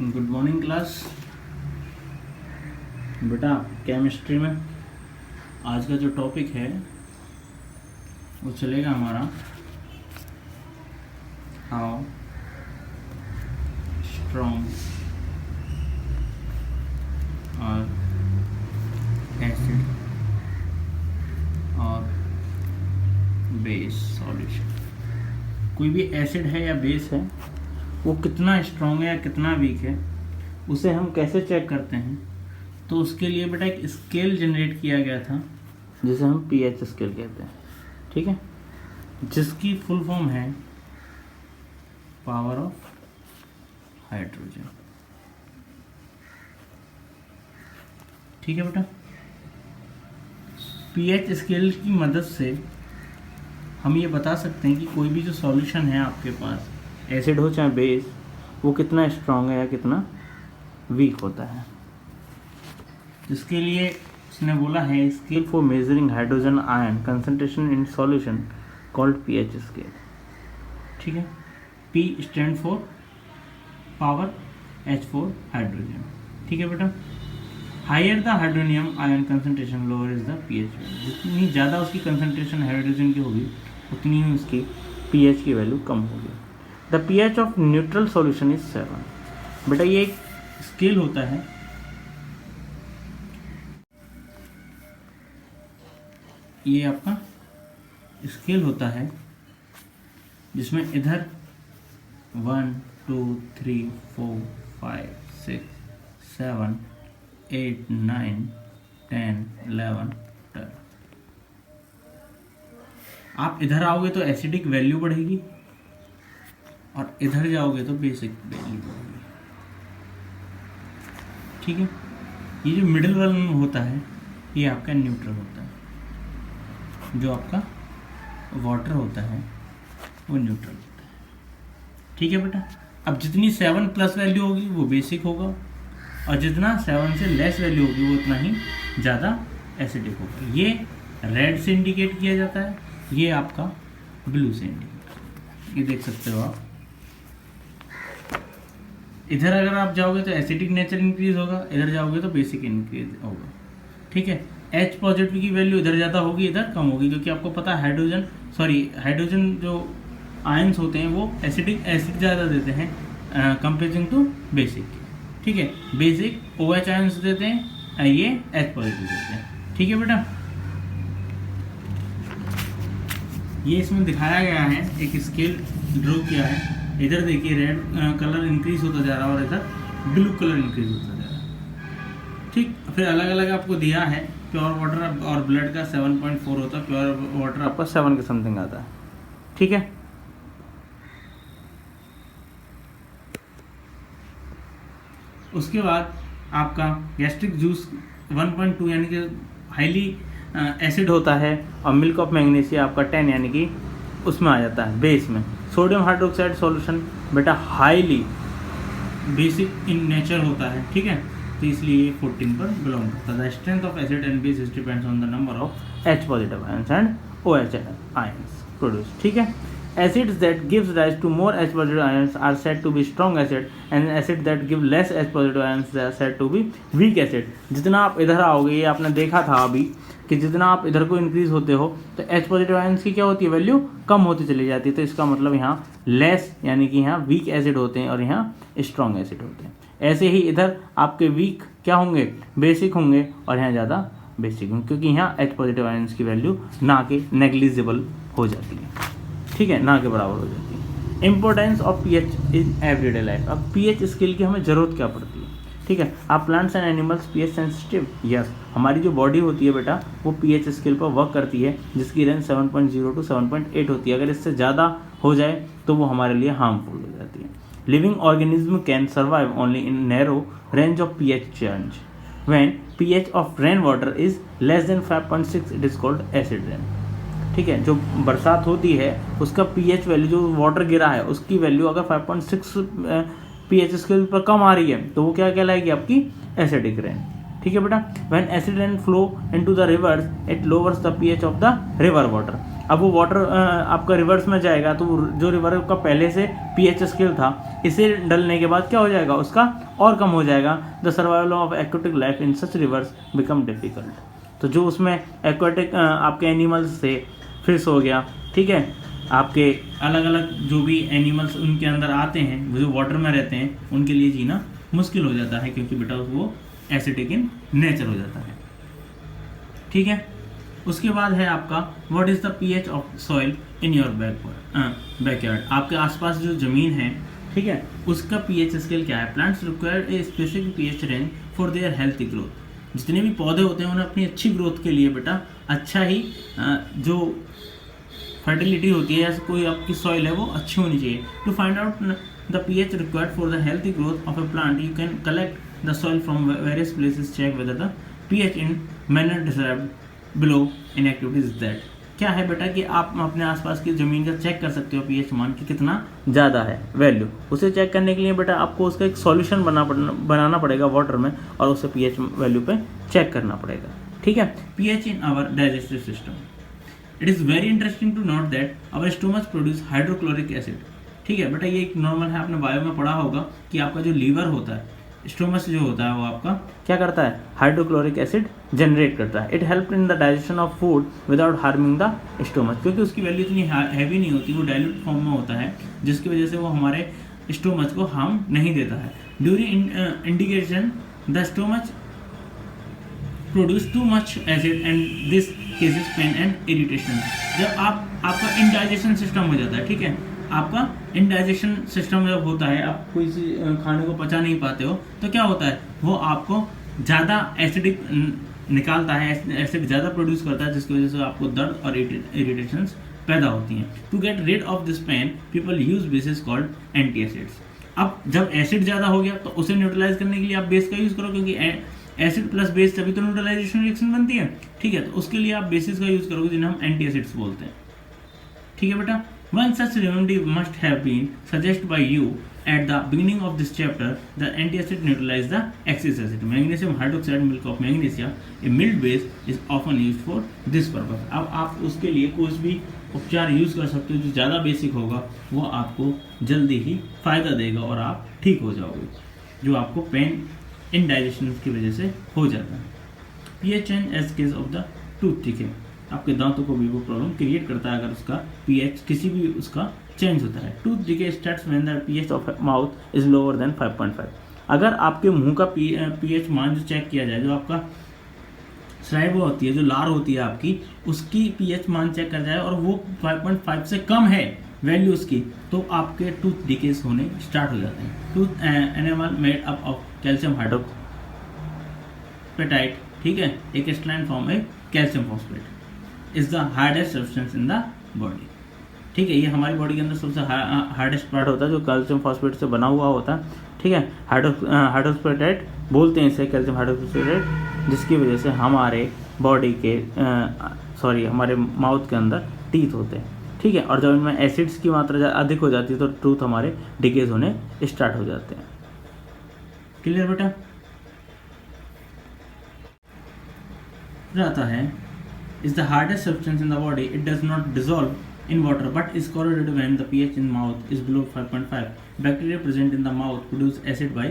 Good morning class. बेटा chemistry में आज का जो टॉपिक है वो चलेगा हमारा हाउ स्ट्रॉन्ग और एसिड और बेस सॉल्यूशन। कोई भी एसिड है या बेस है वो कितना स्ट्रॉन्ग है या कितना वीक है उसे हम कैसे चेक करते हैं। तो उसके लिए बेटा एक स्केल जनरेट किया गया था जिसे हम पीएच स्केल कहते हैं, ठीक है, जिसकी फुल फॉर्म है पावर ऑफ हाइड्रोजन। ठीक है बेटा, पीएच स्केल की मदद से हम ये बता सकते हैं कि कोई भी जो सॉल्यूशन है आपके पास, एसिड हो चाहे बेस, वो कितना स्ट्रॉन्ग है या कितना वीक होता है। जिसके लिए उसने बोला है scale for measuring hydrogen ion concentration in solution called pH scale. ठीक है, P stand for power, H for hydrogen. ठीक है बेटा, higher the hydronium ion concentration lower is the pH value. जितनी ज़्यादा उसकी कंसंट्रेशन हाइड्रोजन की होगी उतनी ही उसकी पीएच की वैल्यू कम होगी। The pH of neutral solution is 7। बेटा ये एक स्केल होता है, ये आपका स्केल होता है जिसमें इधर 1 2 3 4 5 6 7 8 9 10 11 12। आप इधर आओगे तो एसिडिक वैल्यू बढ़ेगी और इधर जाओगे तो बेसिक वैल्यू बढ़ेगी। ठीक है, ये जो मिडिल वाला होता है ये आपका न्यूट्रल होता है, जो आपका वाटर होता है वो न्यूट्रल होता है। ठीक है बेटा, अब जितनी 7 प्लस वैल्यू होगी वो बेसिक होगा और जितना 7 से लेस वैल्यू होगी वो उतना ही ज़्यादा एसिडिक होगा। ये रेड से इंडिकेट किया जाता है, ये आपका ब्लू से इंडिकेट, ये देख सकते हो आप। इधर अगर आप जाओगे तो एसिडिक नेचर इंक्रीज होगा, इधर जाओगे तो बेसिक इंक्रीज होगा। ठीक है, H पॉजिटिव की वैल्यू इधर ज़्यादा होगी इधर कम होगी, क्योंकि आपको पता है हाइड्रोजन जो आयंस होते हैं वो एसिड ज़्यादा देते हैं कंपेयरिंग टू बेसिक। ठीक है, बेसिक OH आयंस देते हैं, ये H पॉजिटिव देते हैं। ठीक है बेटा, ये इसमें दिखाया गया है, एक स्केल ड्रॉ किया है। इधर देखिए रेड कलर इंक्रीज होता जा रहा है और इधर ब्लू कलर इंक्रीज होता जा रहा है। ठीक, फिर अलग अलग आपको दिया है। प्योर वाटर और ब्लड का 7.4 होता है, प्योर वाटर आपका 7 के समथिंग आता है। ठीक है, उसके बाद आपका गैस्ट्रिक जूस 1.2 यानी कि हाईली एसिड होता है और मिल्क ऑफ मैग्नीशिया आपका 10 यानी कि उसमें आ जाता है बेस में। सोडियम हाइड्रोक्साइड सॉल्यूशन बेटा हाईली बेसिक इन नेचर होता है। ठीक है, तो इसलिए ये 14 पर बिलोंग करता है। The strength of acid and base depends on the number of H positive ions and OH ions produce. ठीक है, acids that gives rise to more H positive ions are said to be strong acid and acid that give less H positive ions are said to be weak acid। जितना आप इधर आओगे, ये आपने देखा था अभी कि जितना आप इधर को इंक्रीज होते हो तो H पॉजिटिव आयंस की क्या होती है वैल्यू कम होती चली जाती है। तो इसका मतलब यहाँ लेस यानी कि यहाँ वीक एसिड होते हैं और यहाँ स्ट्रॉन्ग एसिड होते हैं। ऐसे ही इधर आपके वीक क्या होंगे, बेसिक होंगे और यहाँ ज़्यादा बेसिक होंगे, क्योंकि यहाँ H पॉजिटिव आयंस की वैल्यू ना कि नेग्लिजिबल हो जाती है। ठीक है, ना के बराबर हो जाती है। Importance of pH in everyday life. अब पीएच स्केल की हमें ज़रूरत क्या पड़ती है। ठीक है, आप plants and animals pH sensitive, yes, हमारी जो बॉडी होती है बेटा वो पीएच स्केल पर वर्क करती है, जिसकी रेंज 7.0 टू 7.8 होती है। अगर इससे ज़्यादा हो जाए तो वो हमारे लिए हार्मफुल हो जाती है। Living organism can survive only in narrow range of pH change. When pH of rain water is less than 5.6 it is called acid rain. ठीक है, जो बरसात होती है उसका पीएच वैल्यू, जो वाटर गिरा है उसकी वैल्यू अगर 5.6 पीएच स्केल पर कम आ रही है तो वो क्या कहलाएगी आपकी एसिडिक रेन। ठीक है बेटा, when acid rain flow into the reverse it lowers the pH of the river water. अब वो वाटर आपका रिवर्स में जाएगा तो जो रिवर का पहले से pH स्केल था, इसे डलने के बाद क्या हो जाएगा, उसका और कम हो जाएगा। The survival of aquatic life in such reverse become difficult. तो जो उसमें एक्वेटिक आपके एनिमल्स थे, फिश हो गया, ठीक है, आपके अलग अलग जो भी एनिमल्स उनके अंदर आते हैं, वो जो वाटर में रहते हैं, उनके लिए जीना मुश्किल हो जाता है, क्योंकि बेटा वो एसिडिक इन नेचर हो जाता है। ठीक है, उसके बाद है आपका what is the pH of soil in your backyard. आपके आसपास जो ज़मीन है, ठीक है, उसका पीएच स्केल क्या है। Plants require a specific pH range for their healthy growth. जितने भी पौधे होते हैं उन्हें अपनी अच्छी ग्रोथ के लिए बेटा अच्छा ही जो फर्टिलिटी होती है या कोई आपकी सॉइल है वो अच्छी होनी चाहिए। To find out the pH required for the healthy growth of a plant you can collect the soil from various places, check whether the pH in manner described below in activities that. क्या है बेटा कि आप अपने आसपास की ज़मीन का चेक कर सकते हो पीएच मान की कितना ज़्यादा है वैल्यू। उसे चेक करने के लिए बेटा आपको उसका एक सॉल्यूशन बनाना पड़ेगा वाटर में, और उसे पीएच वैल्यू पे चेक करना पड़ेगा। ठीक है, pH in our digestive system. It is very interesting to note that our stomach produce hydrochloric acid. ठीक है बेटा, ये एक नॉर्मल है, आपने बायो में पढ़ा होगा कि आपका जो लीवर होता है, स्टोमच जो होता है, वो आपका क्या करता है, हाइड्रोक्लोरिक एसिड जनरेट करता है। It help in the digestion of food without harming the stomach, क्योंकि उसकी वैल्यू इतनी हैवी नहीं होती, वो डाइल्यूट फॉर्म में होता है, जिसकी वजह से वो हमारे स्टोमच को हार्म नहीं देता है। During indigestion the stomach produce too much acid and this causes pain and irritation. जब आपका इंडाइजेशन सिस्टम हो जाता है, ठीक है, आपका इंडाइजेशन सिस्टम जब होता है, आप कोई सी खाने को पचा नहीं पाते हो, तो क्या होता है, वो आपको ज़्यादा एसिडिक निकालता है, एसिड ज़्यादा प्रोड्यूस करता है, जिसकी वजह से आपको दर्द और इरिटेशंस पैदा होती हैं। To get rid of this pain people use bases called anti acids. अब जब एसिड ज़्यादा हो गया तो उसे न्यूट्रलाइज करने के लिए आप बेस का यूज़ करो, क्योंकि एसिड प्लस बेस तभी तो न्यूट्रलाइजेशन रिएक्शन बनती है। ठीक है, तो उसके लिए आप बेसिस का यूज़ करोगे, जिन्हें हम एंटी एसिड्स बोलते हैं। ठीक है बेटा, one such remedy must have been suggested by you at the beginning of this chapter. The antacid neutralize the excess acid. Magnesium hydroxide, milk of magnesia, a mild base, is often used for this purpose. अब आप उसके लिए कोई भी उपचार use कर सकते हो जो ज़्यादा बेसिक होगा, वो आपको जल्दी ही फ़ायदा देगा और आप ठीक हो जाओगे, जो आपको पेन इनडाइजेशन की वजह से हो जाता है। PH change as cause of the tooth, ठीक है, आपके दांतों को भी वो प्रॉब्लम क्रिएट करता है अगर उसका पीएच किसी भी उसका चेंज होता है। Tooth decay starts when the pH of mouth is lower than 5.5। अगर आपके मुंह का पीएच मान जो चेक किया जाए, जो आपका सलाइवा होती है, जो लार होती है आपकी, उसकी पीएच मान चेक कर जाए और वो 5.5 से कम है वैल्यू उसकी, तो आपके टूथ डिकेस होने स्टार्ट हो जाते हैं। Tooth animal made up of calcium hydroxide, ठीक है, एक क्रिस्टलाइन फॉर्म है calcium phosphate, is the hardest substance in the body. ठीक है, ये हमारी बॉडी के अंदर सबसे हार्डेस्ट पार्ट होता है, जो कैल्शियम फॉस्फेट से बना हुआ होता है। ठीक है, हाइड्रोक्साइड बोलते हैं इसे, कैल्शियम हाइड्रोक्साइड, जिसकी वजह से हमारे बॉडी के हमारे माउथ के अंदर टीथ होते हैं। ठीक है, और जब इनमें एसिड्स की मात्रा अधिक हो जाती है तो टूथ हमारे डिकेज होने स्टार्ट हो जाते हैं। क्लियर बेटा? रहता है is the hardest substance in the body. It does not dissolve in water but is corroded when the pH in mouth is below 5.5. Bacteria present in the mouth produce acid by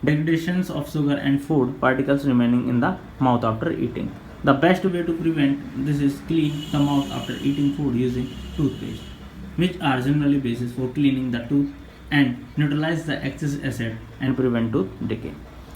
degradations of sugar and food particles remaining in the mouth after eating. The best way to prevent this is clean the mouth after eating food using toothpaste, which are generally basis for cleaning the tooth and neutralize the excess acid and prevent tooth decay.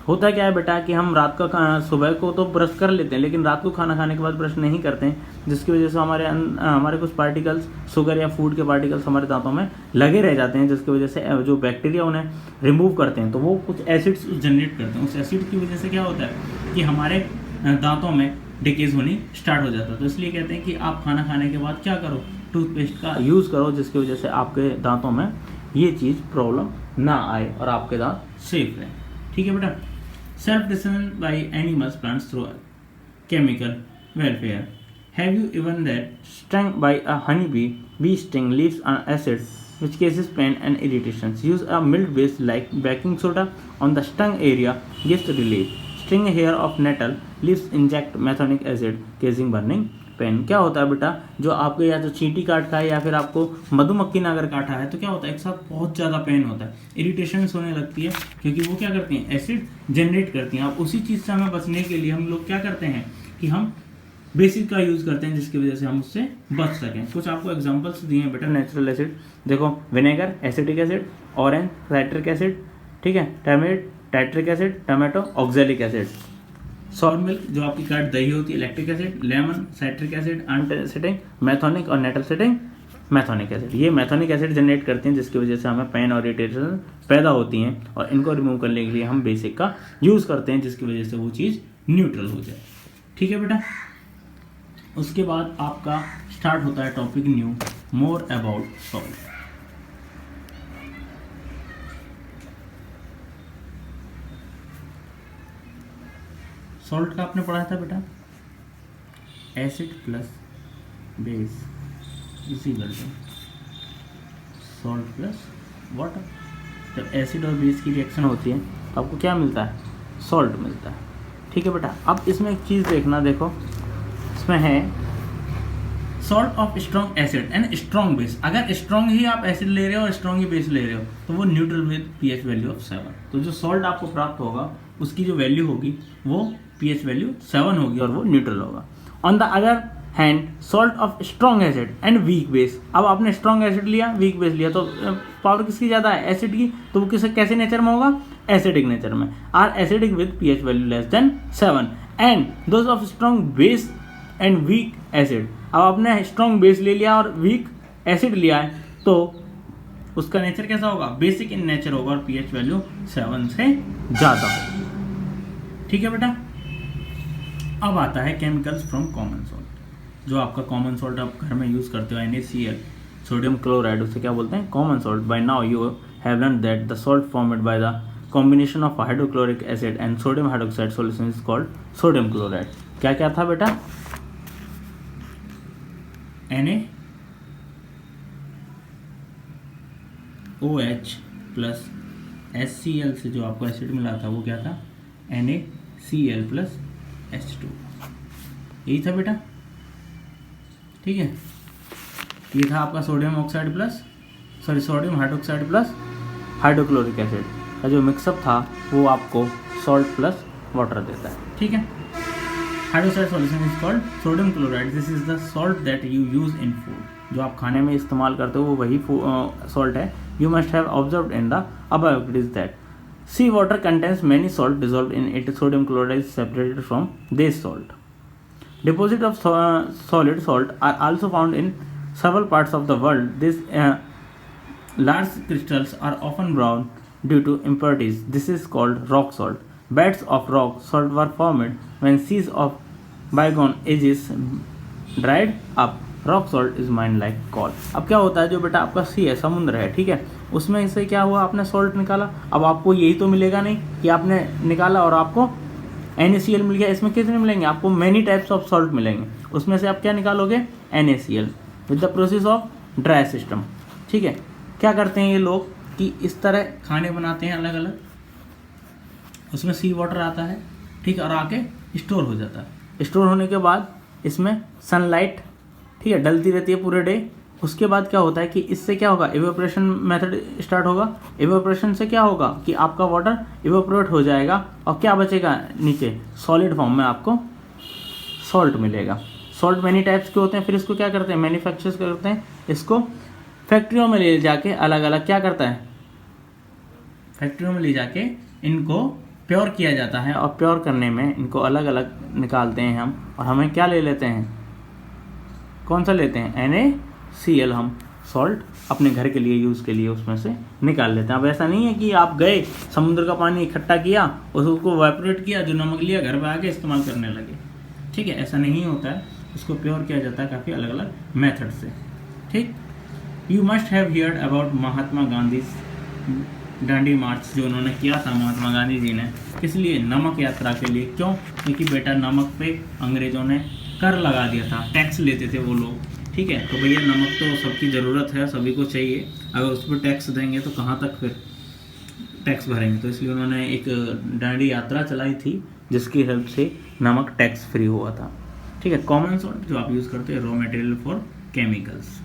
होता क्या है बेटा कि हम रात का सुबह को तो ब्रश कर लेते हैं, लेकिन रात को खाना खाने के बाद ब्रश नहीं करते हैं, जिसकी वजह से हमारे कुछ पार्टिकल्स, शुगर या फूड के पार्टिकल्स हमारे दांतों में लगे रह जाते हैं, जिसकी वजह से जो बैक्टीरिया उन्हें रिमूव करते हैं तो वो कुछ एसिड्स जनरेट करते हैं। उस एसिड की वजह से क्या होता है कि हमारे दांतों में डिकेज होनी स्टार्ट हो जाता है। तो इसलिए कहते हैं कि आप खाना खाने के बाद क्या करो, टूथपेस्ट का यूज़ करो, जिसकी वजह से आपके दांतों में ये चीज़ प्रॉब्लम ना आए और आपके दांत सेफ रहें। ठीक है बेटा? Self-destruction by animals, plants through chemical welfare. Have you even that stung by a honeybee? Bee sting leaves an acid which causes pain and irritations. Use a mild base like baking soda on the stung area, gives relief. Sting hair of nettle leaves inject methonic acid, causing burning pain. क्या होता है बेटा, जो आपको या तो चींटी काट का है या फिर आपको मधुमक्खी ने अगर काटा है तो क्या होता है, एक साथ बहुत ज़्यादा पेन होता है, इरिटेशन होने लगती है, क्योंकि वो क्या करती हैं, एसिड जनरेट करती हैं। अब उसी चीज़ से हमें बचने के लिए हम लोग क्या करते हैं कि हम बेसिक का यूज़ करते हैं, जिसकी वजह से हम उससे बच सकें। कुछ आपको एग्जांपल्स दिए हैं बेटा नेचुरल एसिड, देखो vinegar acetic acid, orange citric acid, ठीक है, turmeric titric acid, tomato oxalic acid, salt milk जो आपकी कर्ड दही होती है lactic acid, lemon citric acid ant acidic, methanoic और नेटलसिडिक मैथोनिक एसिड। ये मैथोनिक एसिड जनरेट करते हैं, जिसकी वजह से हमें पेन और इरिटेशन पैदा होती हैं, और इनको रिमूव करने के लिए हम बेसिक का यूज़ करते हैं, जिसकी वजह से वो चीज़ न्यूट्रल हो जाए। ठीक है बेटा, उसके बाद आपका स्टार्ट होता है topic new, more about salt. Salt का आपने पढ़ा था बेटा, acid plus base is equal to salt plus water. जब एसिड और बेस की रिएक्शन होती है तो आपको क्या मिलता है, सॉल्ट मिलता है। ठीक है बेटा, अब इसमें एक चीज़ देखना, देखो इसमें है salt of strong acid and strong base. अगर स्ट्रॉन्ग ही आप एसिड ले रहे हो और स्ट्रॉन्ग ही बेस ले रहे हो तो वो neutral with pH value of 7। तो जो सॉल्ट आपको प्राप्त होगा उसकी जो वैल्यू होगी वो पीएच वैल्यू 7 होगी और वो न्यूट्रल होगा। On the other hand salt of strong acid and weak base, अब आपने स्ट्रॉन्ग एसिड लिया वीक बेस लिया तो पावर किसकी ज़्यादा है, एसिड की, तो वो कैसे नेचर में होगा, एसिडिक नेचर में, are acidic with pH value less than 7 and those of strong base and weak acid. अब आपने स्ट्रॉन्ग बेस ले लिया और वीक एसिड लिया है तो उसका नेचर कैसा होगा, बेसिक इन नेचर होगा और पीएच वैल्यू 7 से ज़्यादा होगी। ठीक है बेटा, अब आता है केमिकल्स फ्रॉम कॉमन सॉल्ट। जो आपका कॉमन सॉल्ट आप घर में यूज़ करते हो NaCl, सोडियम क्लोराइड, उसे क्या बोलते हैं, common salt. By now you have learn that the salt formed by the combination of hydrochloric acid and sodium hydroxide solution is called sodium chloride. क्या क्या था बेटा, NaOH प्लस HCl से जो आपको एसिड मिला था वो क्या था, NaCl प्लस H2, यही था बेटा। ठीक है, ये था आपका sodium oxide plus sodium hydroxide plus hydrochloric acid का जो मिक्सअप था वो आपको सॉल्ट प्लस वाटर देता है। ठीक है, hydroxide solution is called sodium chloride. This is the salt that you use in food. जो आप खाने में इस्तेमाल करते हो वो वही सॉल्ट है। You must have observed in the above is that sea water contains many salt dissolve in it, sodium chloride is separated from this salt. Deposits of solid salt are also found in several parts of the world. These large crystals are often brown due to impurities. This is called rock salt. Beds of rock salt were formed when seas of bygone ages dried up. Rock salt is mined like coal. अब क्या होता है, जो बेटा आपका सी है, समुद्र है, ठीक है, उसमें से क्या हुआ, आपने सॉल्ट निकाला। अब आपको यही तो मिलेगा नहीं कि आपने निकाला और आपको NaCl मिल गया। इसमें कितने मिलेंगे आपको, मैनी टाइप्स ऑफ सॉल्ट मिलेंगे। उसमें से आप क्या निकालोगे, NaCl with the process of dry system. ठीक है, क्या करते हैं ये लोग कि इस तरह खाने बनाते हैं अलग अलग, उसमें सी वाटर आता है, ठीक है, और आके स्टोर हो जाता है। स्टोर होने के बाद इसमें सनलाइट, ठीक है, डलती रहती है पूरे डे। उसके बाद क्या होता है कि इससे क्या होगा, इवेपोरेशन मेथड स्टार्ट होगा। इवेपोरेशन से क्या होगा कि आपका वाटर इवेपोरेट हो जाएगा और क्या बचेगा नीचे, सॉलिड फॉर्म में आपको सॉल्ट मिलेगा। सॉल्ट मैनी टाइप्स के होते हैं। फिर इसको क्या करते हैं, मैन्युफैक्चर करते हैं, इसको फैक्ट्रियों में ले जाके अलग अलग क्या करता है, फैक्ट्रियों में ले जाके इनको प्योर किया जाता है, और प्योर करने में इनको अलग अलग निकालते हैं हम, और हमें क्या ले लेते हैं, कौन सा लेते हैं, NaCl हम सॉल्ट अपने घर के लिए यूज़ के लिए उसमें से निकाल लेते हैं। अब ऐसा नहीं है कि आप गए समुद्र का पानी इकट्ठा किया, उसको वाइपरेट किया, जो नमक लिया घर पे आके इस्तेमाल करने लगे। ठीक है, ऐसा नहीं होता है, उसको प्योर किया जाता है काफ़ी अलग अलग मेथड से। ठीक, you must have heard about Mahatma Gandhi Dandi march, जो उन्होंने किया था महात्मा गांधी जी ने, किस लिए, नमक यात्रा के लिए। क्यों, क्योंकि बेटा नमक पे अंग्रेज़ों ने कर लगा दिया था, टैक्स लेते थे वो लोग। ठीक है, तो भैया नमक तो सबकी ज़रूरत है, सभी को चाहिए, अगर उस पर टैक्स देंगे तो कहाँ तक फिर टैक्स भरेंगे। तो इसलिए उन्होंने एक डांडी यात्रा चलाई थी जिसकी हेल्प से नमक टैक्स फ्री हुआ था। ठीक है। कॉमन सॉल्ट जो आप यूज़ करते हैं raw material for chemicals.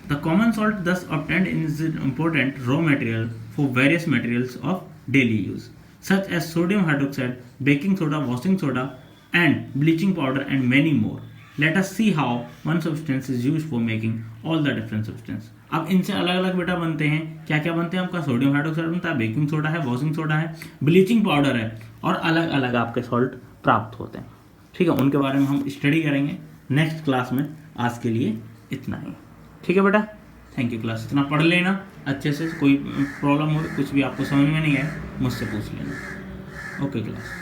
The common salt thus obtained is important raw material for various materials of daily use such as sodium hydroxide, baking soda, washing soda, and bleaching powder, and many more. Let us see how one substance is used for making all the different substance. अब इनसे अलग अलग बेटा बनते हैं, क्या क्या बनते हैं आपका, सोडियम हाइड्रोक्साइड बनता है, बेकिंग सोडा है, वॉशिंग सोडा है, ब्लीचिंग पाउडर है, और अलग अलग आपके सॉल्ट प्राप्त होते हैं। ठीक है, उनके बारे में हम स्टडी करेंगे नेक्स्ट क्लास में। आज के लिए इतना ही। ठीक है बेटा, थैंक यू क्लास। इतना पढ़ लेना अच्छे से, कोई प्रॉब्लम हो, कुछ भी आपको समझ में नहीं आए मुझसे पूछ लेना। Okay class.